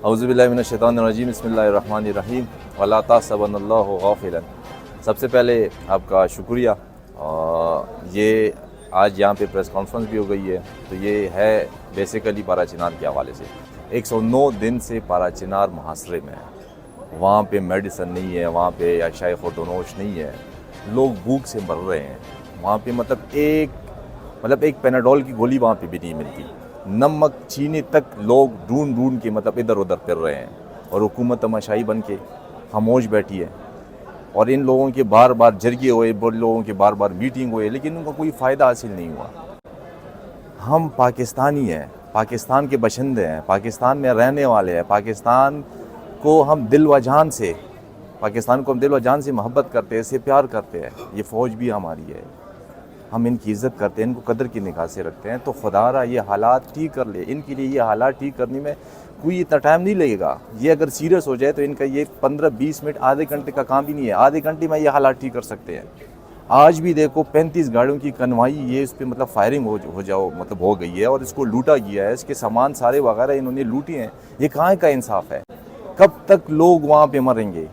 اعوذ باللہ من الشیطان الرجیم بسم اللہ الرحمن الرحیم ولا تحسبن اللہ غافلا۔ سب سے پہلے آپ کا شکریہ۔ یہ آج یہاں پہ پریس کانفرنس بھی ہو گئی ہے، تو یہ ہے بیسیکلی پارا چنار کے حوالے سے۔ 109 دن سے پارا چنار محاصرے میں ہے، وہاں پہ میڈیسن نہیں ہے، وہاں پہ اشیاء خردونوش نہیں ہے، لوگ بھوک سے مر رہے ہیں وہاں پہ۔ ایک پیناڈول کی گولی وہاں پہ بھی نہیں ملتی، نمک چینی تک لوگ ڈھونڈ کے ادھر ادھر پھر رہے ہیں، اور حکومت تماشائی بن کے خاموش بیٹھی ہے۔ اور ان لوگوں کے بار بار جرگے ہوئے، لوگوں کے بار بار میٹنگ ہوئے، لیکن ان کا کوئی فائدہ حاصل نہیں ہوا۔ ہم پاکستانی ہیں، پاکستان کے باشندے ہیں، پاکستان میں رہنے والے ہیں، پاکستان کو ہم دل و جان سے محبت کرتے ہیں، اسے پیار کرتے ہیں۔ یہ فوج بھی ہماری ہے، ہم ان کی عزت کرتے ہیں، ان کو قدر کی نگاہ سے رکھتے ہیں۔ تو خدا را یہ حالات ٹھیک کر لے۔ ان کے لیے یہ حالات ٹھیک کرنے میں کوئی اتنا ٹائم نہیں لگے گا۔ یہ اگر سیریس ہو جائے تو ان کا یہ 15-20 منٹ، آدھے گھنٹے کا کام بھی نہیں ہے، آدھے گھنٹے میں یہ حالات ٹھیک کر سکتے ہیں۔ آج بھی دیکھو 35 گاڑیوں کی کنوائی، یہ اس پہ فائرنگ ہو گئی ہے، اور اس کو لوٹا گیا ہے، اس کے سامان سارے وغیرہ انہوں نے لوٹے ہیں۔ یہ کہاں کا انصاف ہے؟ کب تک لوگ وہاں پہ مریں گے؟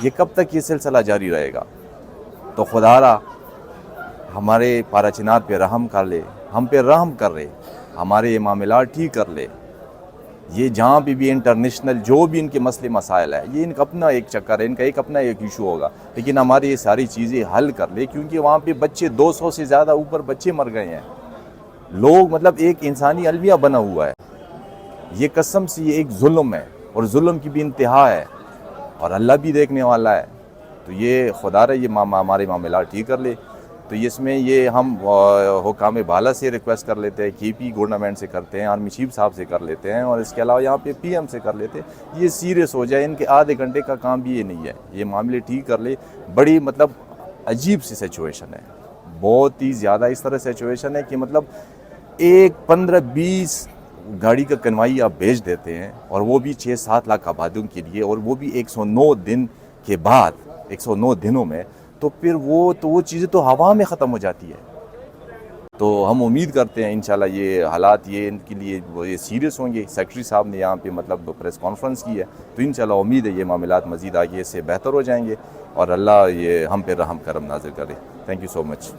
یہ کب تک یہ سلسلہ جاری رہے گا؟ تو خدا را ہمارے پارا چنار پہ رحم کر لے، ہم پہ رحم کر لے، ہمارے یہ معاملات ٹھیک کر لے۔ یہ جہاں بھی انٹرنیشنل جو بھی ان کے مسئلے مسائل ہے، یہ ان کا اپنا ایک چکر ہے، ان کا اپنا ایک ایشو ہوگا، لیکن ہماری یہ ساری چیزیں حل کر لے، کیونکہ وہاں پہ بچے 200 سے زیادہ اوپر بچے مر گئے ہیں۔ لوگ ایک انسانی المیہ بنا ہوا ہے۔ یہ قسم سے یہ ایک ظلم ہے، اور ظلم کی بھی انتہا ہے، اور اللہ بھی دیکھنے والا ہے۔ تو یہ خدا رہا یہ ہمارے معاملات ٹھیک کر لے۔ تو اس میں یہ ہم حکام بالا سے ریکویسٹ کر لیتے ہیں، KP گورنمنٹ سے کرتے ہیں، آرمی چیف صاحب سے کر لیتے ہیں، اور اس کے علاوہ یہاں پہ PM سے کر لیتے ہیں۔ یہ سیریس ہو جائے، ان کے آدھے گھنٹے کا کام بھی یہ نہیں ہے، یہ معاملے ٹھیک کر لے۔ بڑی عجیب سی سچویشن ہے، بہت ہی زیادہ اس طرح سچویشن ہے کہ ایک 15-20 گاڑی کا کنوائی آپ بھیج دیتے ہیں، اور وہ بھی 6-7 لاکھ آبادیوں کے لیے، اور وہ بھی 109 دن کے بعد، 109 دنوں میں، تو پھر وہ چیزیں تو ہوا میں ختم ہو جاتی ہے۔ تو ہم امید کرتے ہیں انشاءاللہ یہ حالات یہ ان کے لیے یہ سیریس ہوں گے۔ سیکرٹری صاحب نے یہاں پہ پریس کانفرنس کی ہے، تو انشاءاللہ امید ہے یہ معاملات مزید آگے سے بہتر ہو جائیں گے، اور اللہ یہ ہم پہ رحم کرم نازل کرے۔ Thank you so much.